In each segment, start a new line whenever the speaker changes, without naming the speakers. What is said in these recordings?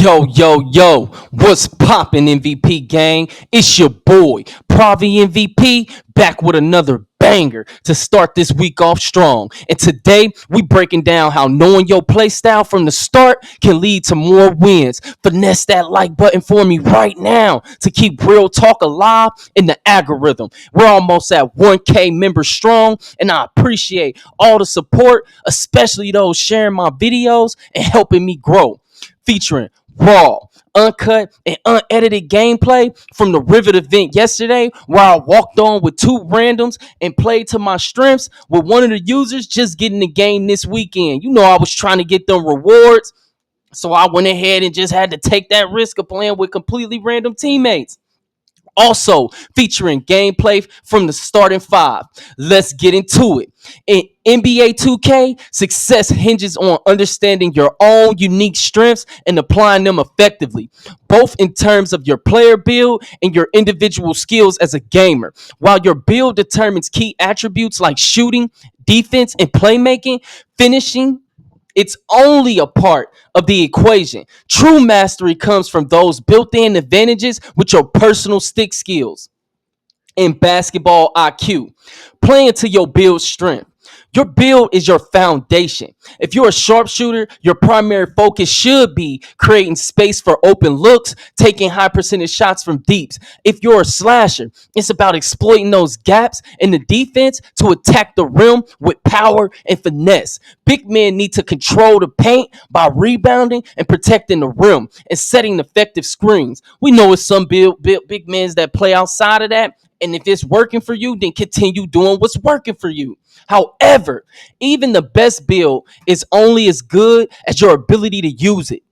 Yo, what's poppin', MVP gang? It's your boy, Pravi MVP, back with another banger to start this week off strong. And today, we breaking down how knowing your playstyle from the start can lead to more wins. Finesse that like button for me right now to keep real talk alive in the algorithm. We're almost at 1K members strong, and I appreciate all the support, especially those sharing my videos and helping me grow. Featuring raw, uncut, and unedited gameplay from the Rivet event yesterday, where I walked on with two randoms and played to my strengths, with one of the users just getting the game this weekend. You know, I was trying to get them rewards, so I went ahead and just had to take that risk of playing with completely random teammates. Also featuring gameplay from the starting five. Let's get into it. In NBA 2K, success hinges on understanding your own unique strengths and applying them effectively, both in terms of your player build and your individual skills as a gamer. While your build determines key attributes like shooting, defense, and playmaking, finishing it's only a part of the equation. True mastery comes from those built in advantages with your personal stick skills and basketball IQ. Playing to your build strength. Your build is your foundation. If you're a sharpshooter, your primary focus should be creating space for open looks, taking high percentage shots from deeps. If you're a slasher, it's about exploiting those gaps in the defense to attack the rim with power and finesse. Big men need to control the paint by rebounding and protecting the rim and setting effective screens. We know it's some big men that play outside of that, and if it's working for you, then continue doing what's working for you. However, even the best build is only as good as your ability to use it.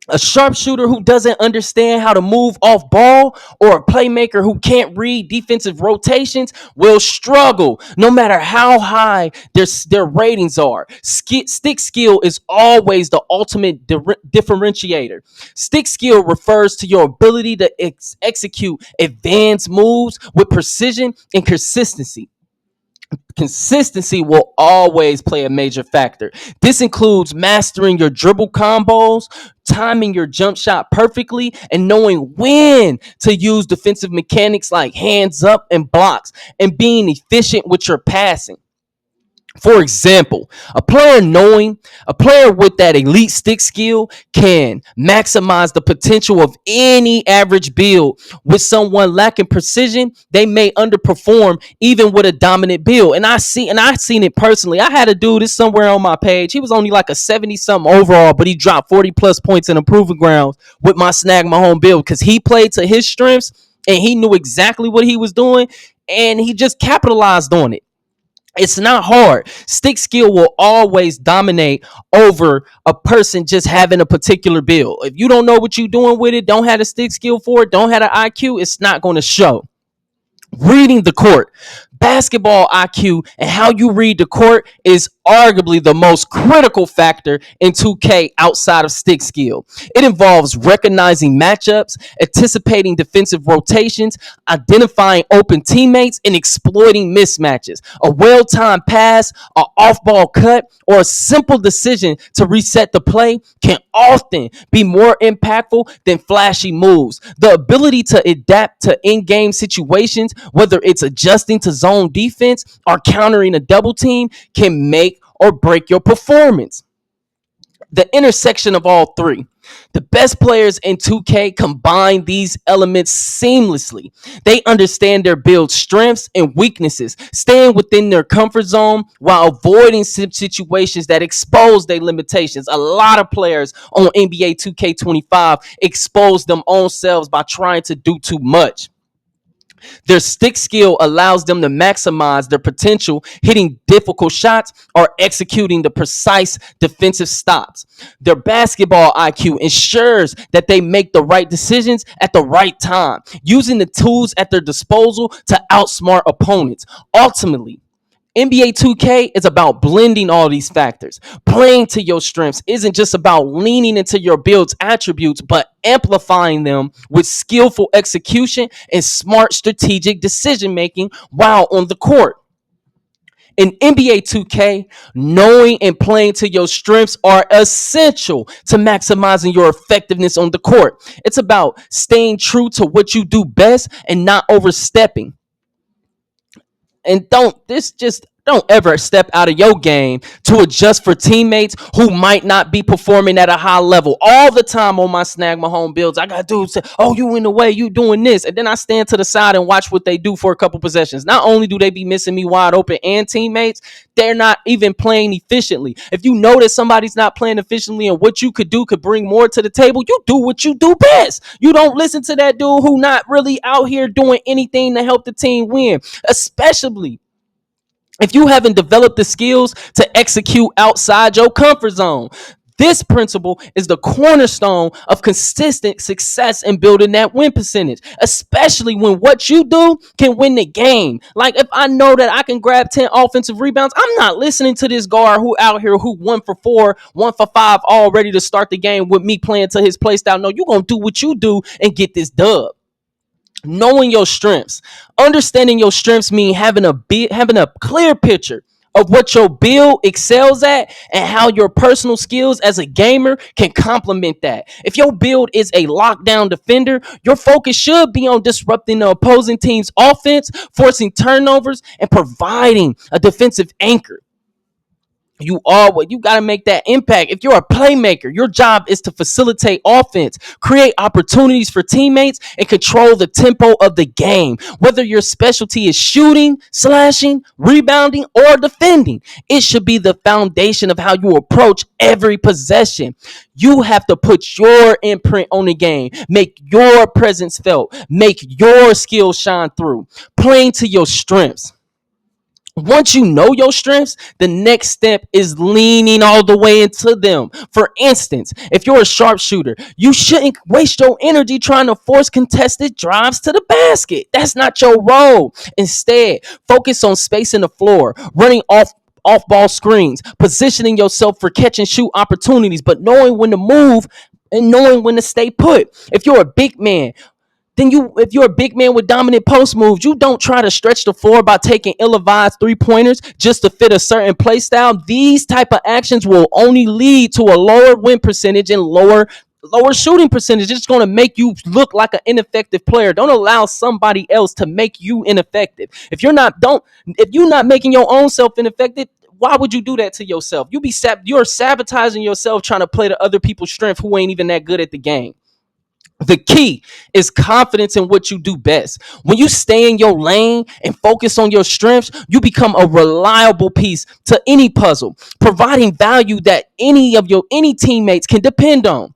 A sharpshooter who doesn't understand how to move off ball, or a playmaker who can't read defensive rotations, will struggle no matter how high their ratings are. Stick skill is always the ultimate differentiator. Stick skill refers to your ability to execute advanced moves with precision and consistency. Consistency will always play a major factor. This includes mastering your dribble combos, timing your jump shot perfectly, and knowing when to use defensive mechanics like hands up and blocks, and being efficient with your passing. For example, a player with that elite stick skill can maximize the potential of any average build. With someone lacking precision, they may underperform even with a dominant build. And I seen it personally. I had a dude, it's somewhere on my page. He was only like a 70 something overall, but he dropped 40 plus points in improving grounds with my snag my home build because he played to his strengths and he knew exactly what he was doing, and he just capitalized on it. It's not hard. Stick skill will always dominate over a person just having a particular build. If you don't know what you're doing with it, don't have a stick skill for it, don't have an IQ, it's not going to show. Reading the court. Basketball IQ and how you read the court is arguably the most critical factor in 2K outside of stick skill. It involves recognizing matchups, anticipating defensive rotations, identifying open teammates, and exploiting mismatches. A well-timed pass, an off-ball cut, or a simple decision to reset the play can often be more impactful than flashy moves. The ability to adapt to in-game situations, whether it's adjusting to zone defense or countering a double team, can make or break your performance. The intersection of all three. The best players in 2K combine these elements seamlessly. They understand their build strengths and weaknesses, staying within their comfort zone while avoiding situations that expose their limitations. A lot of players on NBA 2K25 expose them own selves by trying to do too much. Their stick skill allows them to maximize their potential, hitting difficult shots or executing the precise defensive stops. Their basketball IQ ensures that they make the right decisions at the right time, using the tools at their disposal to outsmart opponents. Ultimately, NBA 2K is about blending all these factors. Playing to your strengths isn't just about leaning into your build's attributes, but amplifying them with skillful execution and smart strategic decision making while on the court. In NBA 2K, knowing and playing to your strengths are essential to maximizing your effectiveness on the court. It's about staying true to what you do best and not overstepping. And don't ever step out of your game to adjust for teammates who might not be performing at a high level. All the time on my snag my home builds, I got dudes say, "Oh, you in the way, you doing this," and then I stand to the side and watch what they do for a couple possessions. Not only do they be missing me wide open and teammates, they're not even playing efficiently. If you notice somebody's not playing efficiently and what you could do could bring more to the table, you do what you do best. You don't listen to that dude who not really out here doing anything to help the team win, especially if you haven't developed the skills to execute outside your comfort zone. This principle is the cornerstone of consistent success in building that win percentage, especially when what you do can win the game. Like if I know that I can grab 10 offensive rebounds, I'm not listening to this guard who out here who 1 for 4, 1 for 5, all ready to start the game with me playing to his play style. No, you're going to do what you do and get this dub. Knowing your strengths, understanding your strengths mean having a clear picture of what your build excels at and how your personal skills as a gamer can complement that. If your build is a lockdown defender, your focus should be on disrupting the opposing team's offense, forcing turnovers, and providing a defensive anchor. You got to make that impact. If you're a playmaker, your job is to facilitate offense, create opportunities for teammates, and control the tempo of the game. Whether your specialty is shooting, slashing, rebounding, or defending, it should be the foundation of how you approach every possession. You have to put your imprint on the game, make your presence felt, make your skills shine through, playing to your strengths. Once you know your strengths, the next step is leaning all the way into them. For instance, if you're a sharpshooter, you shouldn't waste your energy trying to force contested drives to the basket. That's not your role. Instead, focus on spacing the floor, running off ball screens, positioning yourself for catch and shoot opportunities, but knowing when to move and knowing when to stay put. If you're a big man with dominant post moves, you don't try to stretch the floor by taking ill-advised three-pointers just to fit a certain play style. These type of actions will only lead to a lower win percentage and lower shooting percentage. It's going to make you look like an ineffective player. Don't allow somebody else to make you ineffective. If you're not making your own self ineffective, why would you do that to yourself? You're sabotaging yourself trying to play to other people's strength who ain't even that good at the game. The key is confidence in what you do best. When you stay in your lane and focus on your strengths, you become a reliable piece to any puzzle, providing value that any teammates can depend on.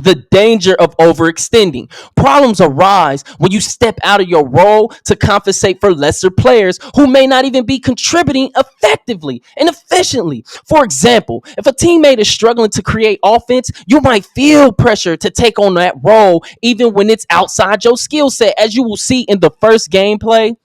The danger of overextending. Problems arise when you step out of your role to compensate for lesser players who may not even be contributing effectively and efficiently. For example, if a teammate is struggling to create offense, you might feel pressure to take on that role even when it's outside your skill set. As you will see in the first gameplay,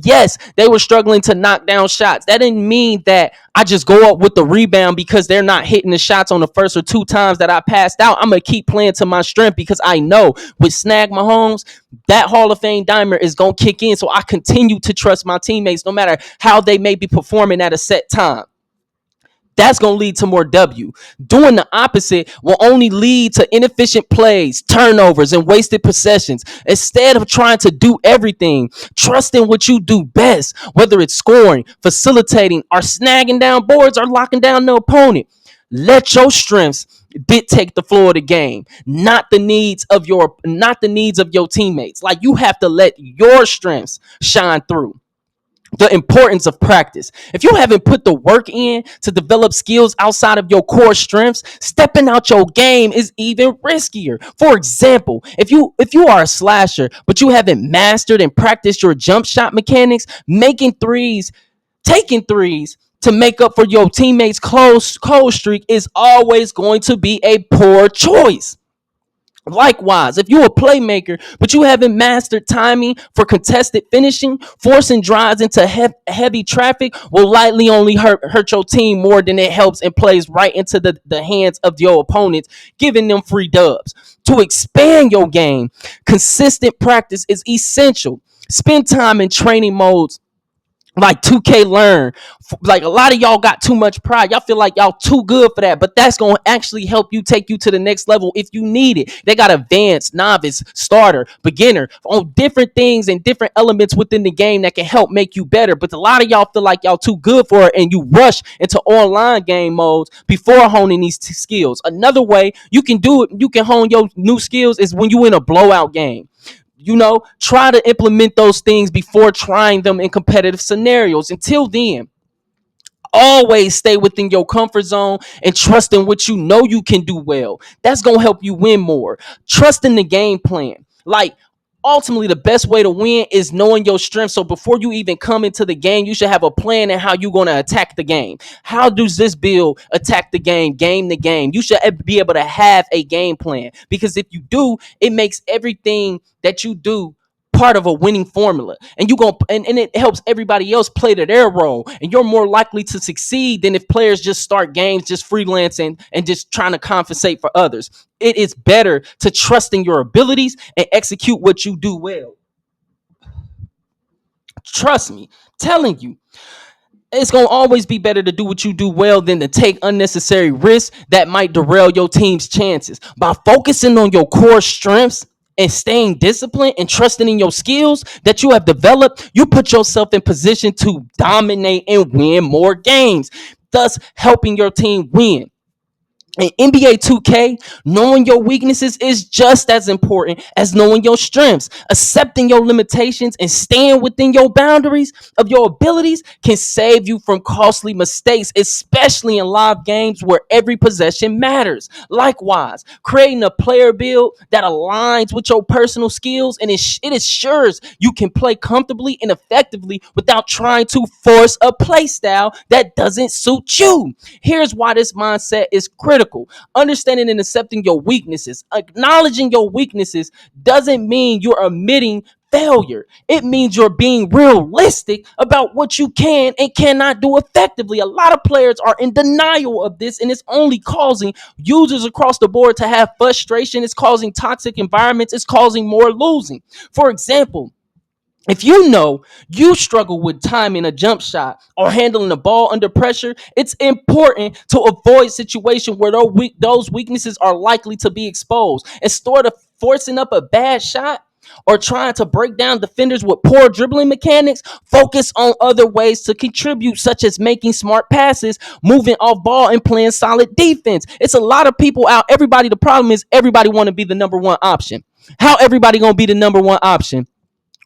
yes, they were struggling to knock down shots. That didn't mean that I just go up with the rebound because they're not hitting the shots on the first or two times that I passed out. I'm going to keep playing to my strength because I know with Snag Mahomes, that Hall of Fame dimer is going to kick in. So I continue to trust my teammates no matter how they may be performing at a set time. That's going to lead to more W. Doing the opposite will only lead to inefficient plays, turnovers, and wasted possessions. Instead of trying to do everything, trust in what you do best, whether it's scoring, facilitating, or snagging down boards or locking down the opponent. Let your strengths dictate the flow of the game, not the needs of your teammates. Like you have to let your strengths shine through. The importance of practice. If you haven't put the work in to develop skills outside of your core strengths, stepping out your game is even riskier. For example, if you are a slasher, but you haven't mastered and practiced your jump shot mechanics, taking threes to make up for your teammates' cold streak is always going to be a poor choice. Likewise, if you're a playmaker, but you haven't mastered timing for contested finishing, forcing drives into heavy traffic will likely only hurt your team more than it helps and plays right into the hands of your opponents, giving them free dubs. To expand your game, consistent practice is essential. Spend time in training modes Like 2K learn. Like a lot of y'all got too much pride. Y'all feel like y'all too good for that, but that's going to actually help you take you to the next level if you need it. They got advanced, novice, starter, beginner on different things and different elements within the game that can help make you better. But a lot of y'all feel like y'all too good for it and you rush into online game modes before honing these skills. Another way you can do it, you can hone your new skills is when you in a blowout game. Try to implement those things before trying them in competitive scenarios. Until then, always stay within your comfort zone and trust in what you know you can do well. That's going to help you win more. Trust in the game plan. Like, ultimately, the best way to win is knowing your strengths. So before you even come into the game, you should have a plan and how you're going to attack the game. How does this build attack the game the game? You should be able to have a game plan, because if you do, it makes everything that you do part of a winning formula, and you go and it helps everybody else play to their role, and you're more likely to succeed than if players just start games just freelancing and just trying to compensate for others. It is better to trust in your abilities and execute what you do well. Trust me, telling you, it's going to always be better to do what you do well than to take unnecessary risks that might derail your team's chances. By focusing on your core strengths and staying disciplined and trusting in your skills that you have developed, you put yourself in position to dominate and win more games, thus helping your team win. In NBA 2K, knowing your weaknesses is just as important as knowing your strengths. Accepting your limitations and staying within your boundaries of your abilities can save you from costly mistakes, especially in live games where every possession matters. Likewise, creating a player build that aligns with your personal skills and it ensures you can play comfortably and effectively without trying to force a play style that doesn't suit you. Here's why this mindset is critical. Understanding and accepting your weaknesses. Acknowledging your weaknesses doesn't mean you're admitting failure. It means you're being realistic about what you can and cannot do effectively. A lot of players are in denial of this, and it's only causing users across the board to have frustration. It's causing toxic environments. It's causing more losing. For example, if you know you struggle with timing a jump shot or handling the ball under pressure, it's important to avoid situations where those weaknesses are likely to be exposed. Instead of forcing up a bad shot or trying to break down defenders with poor dribbling mechanics, focus on other ways to contribute, such as making smart passes, moving off ball, and playing solid defense. It's a lot of people out. The problem is everybody want to be the number one option. How everybody going to be the number one option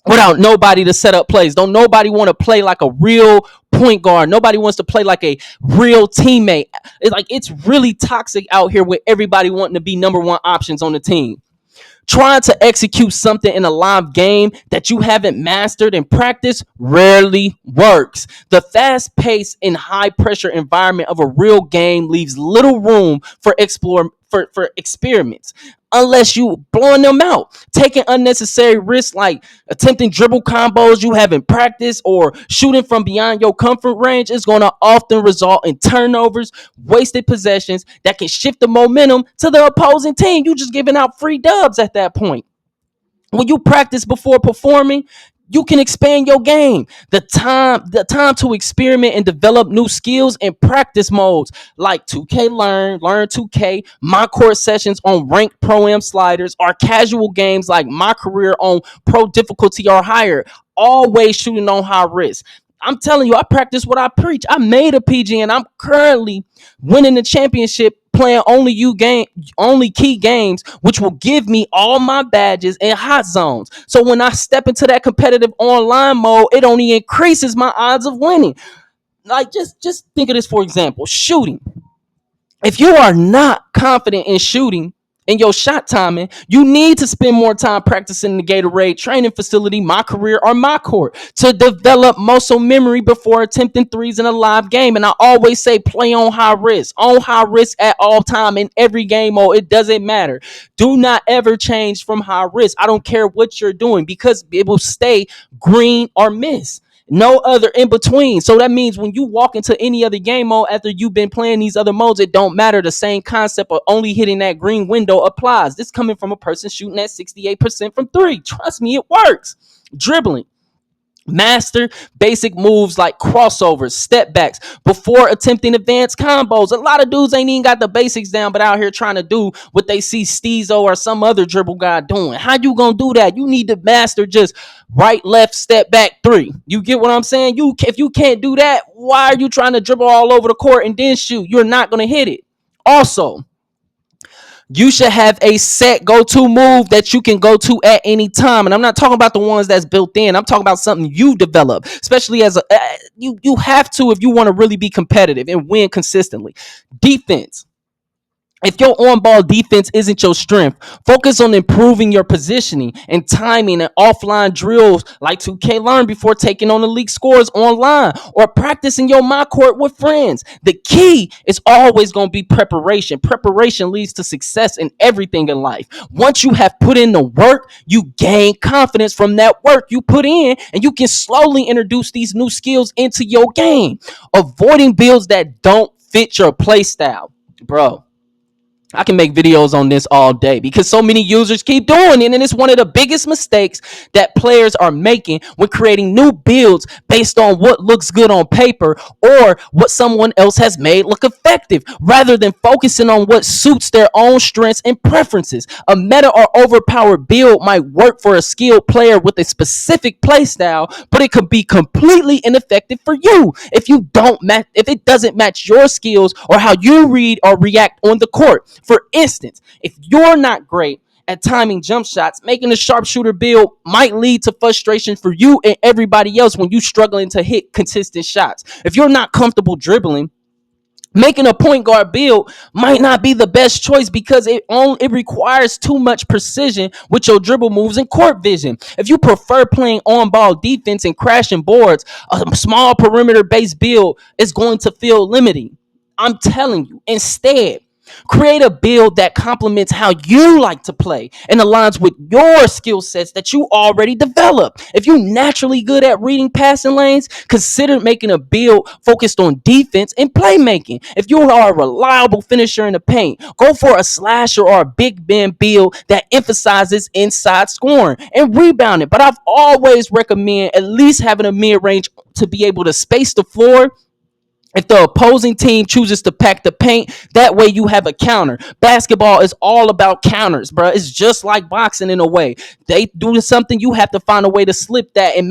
without nobody to set up plays? Don't nobody want to play like a real point guard. Nobody wants to play like a real teammate. It's really toxic out here with everybody wanting to be number one options on the team. Trying to execute something in a live game that you haven't mastered in practice rarely works. The fast paced and high pressure environment of a real game leaves little room for experiments unless you blowing them out. Taking unnecessary risks like attempting dribble combos you haven't practiced or shooting from beyond your comfort range is going to often result in turnovers, wasted possessions that can shift the momentum to the opposing team. You just giving out free dubs at that point. When you practice before performing, you can expand your game. The time to experiment and develop new skills and practice modes like 2K learn 2K, my court sessions on ranked pro am sliders, or casual games like my career on pro difficulty or higher. Always shooting on high risk. I'm telling you, I practice what I preach. I made a PG and I'm currently winning the championship playing only key games, which will give me all my badges and hot zones. So when I step into that competitive online mode, it only increases my odds of winning. Like just think of this, for example, shooting. If you are not confident in shooting and your shot timing, you need to spend more time practicing the Gatorade training facility, my career, or my court to develop muscle memory before attempting threes in a live game. And I always say play on high risk at all time in every game mode. It doesn't matter. Do not ever change from high risk. I don't care what you're doing because it will stay green or miss. No other in between. So that means when you walk into any other game mode after you've been playing these other modes, it don't matter. The same concept of only hitting that green window applies. This coming from a person shooting at 68% from three. Trust me, it works. Dribbling. Master basic moves like crossovers, step backs before attempting advanced combos. A lot of dudes ain't even got the basics down, but out here trying to do what they see Steezo or some other dribble guy doing. How you gonna do that? You need to master just right, left, step back, three. You get what I'm saying? If you can't do that, why are you trying to dribble all over the court and then shoot? You're not gonna hit it. Also, you should have a set go-to move that you can go to at any time. And I'm not talking about the ones that's built in. I'm talking about something you develop, especially as you have to if you want to really be competitive and win consistently. Defense. If your on-ball defense isn't your strength, focus on improving your positioning and timing and offline drills like 2K Learn before taking on the league scores online or practicing your my court with friends. The key is always going to be preparation. Preparation leads to success in everything in life. Once you have put in the work, you gain confidence from that work you put in, and you can slowly introduce these new skills into your game. Avoiding builds that don't fit your play style. Bro, I can make videos on this all day because so many users keep doing it, and it's one of the biggest mistakes that players are making when creating new builds based on what looks good on paper or what someone else has made look effective, rather than focusing on what suits their own strengths and preferences. A meta or overpowered build might work for a skilled player with a specific playstyle, but it could be completely ineffective for you if it doesn't match your skills or how you read or react on the court. For instance, if you're not great at timing jump shots, making a sharpshooter build might lead to frustration for you and everybody else when you're struggling to hit consistent shots. If you're not comfortable dribbling, making a point guard build might not be the best choice because it requires too much precision with your dribble moves and court vision. If you prefer playing on ball defense and crashing boards, a small perimeter based build is going to feel limiting. I'm telling you, instead, create a build that complements how you like to play and aligns with your skill sets that you already developed. If you're naturally good at reading passing lanes, consider making a build focused on defense and playmaking. If you are a reliable finisher in the paint, go for a slasher or a big man build that emphasizes inside scoring and rebounding. But I've always recommend at least having a mid-range to be able to space the floor if the opposing team chooses to pack the paint. That way you have a counter. Basketball is all about counters, bro. It's just like boxing in a way. They do something, you have to find a way to slip that and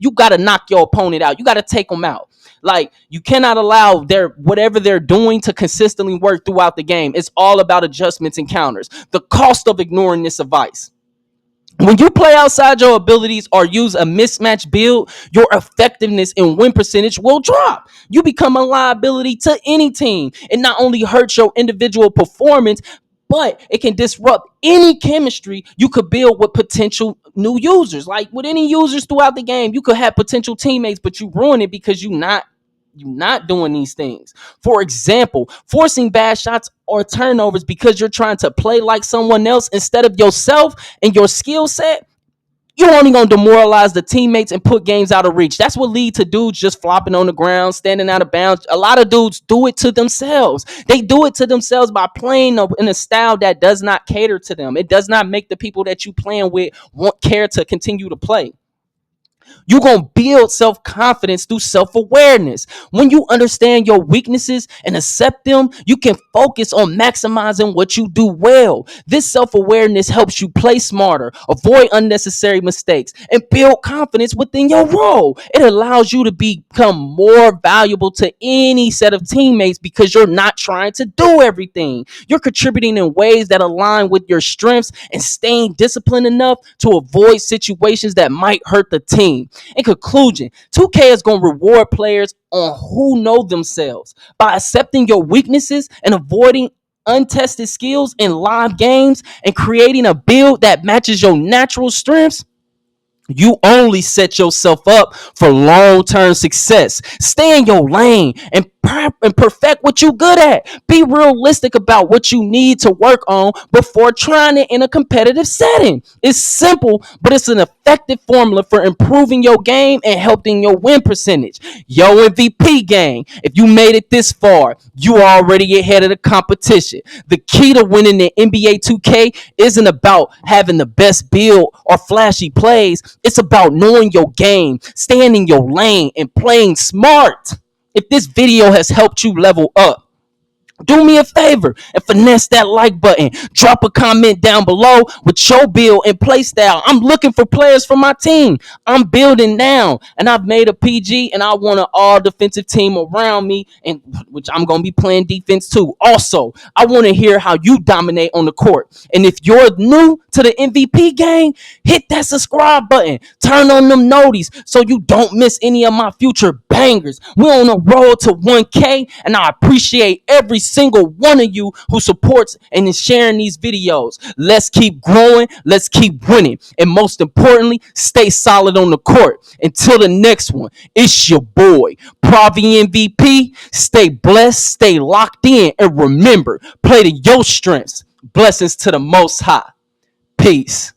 you got to knock your opponent out. You got to take them out. Like, you cannot allow whatever they're doing to consistently work throughout the game. It's all about adjustments and counters. The cost of ignoring this advice: when you play outside your abilities or use a mismatched build, your effectiveness and win percentage will drop. You become a liability to any team. It not only hurts your individual performance, but it can disrupt any chemistry you could build with potential new users. Like with any users throughout the game, you could have potential teammates, but you ruin it because you're not doing these things. For example, forcing bad shots or turnovers because you're trying to play like someone else instead of yourself and your skill set, you're only going to demoralize the teammates and put games out of reach. That's what leads to dudes just flopping on the ground, standing out of bounds. A lot of dudes do it to themselves. They do it to themselves by playing in a style that does not cater to them. It does not make the people that you playing with care to continue to play. You're going to build self confidence through self awareness. When you understand your weaknesses and accept them, you can focus on maximizing what you do well. This self awareness helps you play smarter, avoid unnecessary mistakes, and build confidence within your role. It allows you to become more valuable to any set of teammates because you're not trying to do everything. You're contributing in ways that align with your strengths and staying disciplined enough to avoid situations that might hurt the team. In conclusion, 2K is going to reward players on who know themselves by accepting your weaknesses and avoiding untested skills in live games and creating a build that matches your natural strengths. You only set yourself up for long-term success. Stay in your lane and and perfect what you good at. Be realistic about what you need to work on before trying it in a competitive setting. It's simple, but it's an effective formula for improving your game and helping your win percentage. Yo, MVP gang, if you made it this far, you are already ahead of the competition. The key to winning the NBA 2K isn't about having the best build or flashy plays. It's about knowing your game, staying in your lane, and playing smart. If this video has helped you level up, do me a favor and finesse that like button. Drop a comment down below with your build and play style. I'm looking for players for my team. I'm building now, and I've made a PG, and I want an all defensive team around me, and which I'm gonna be playing defense too. Also, I want to hear how you dominate on the court. And if you're new to the MVP game, hit that subscribe button. Turn on them noties so you don't miss any of my future bangers. We're on a road to 1K, and I appreciate every single one of you who supports and is sharing these videos. Let's keep growing. Let's keep winning. And most importantly, stay solid on the court. Until the next one, it's your boy, Pravi MVP. Stay blessed, stay locked in, and remember, play to your strengths. Blessings to the Most High. Peace.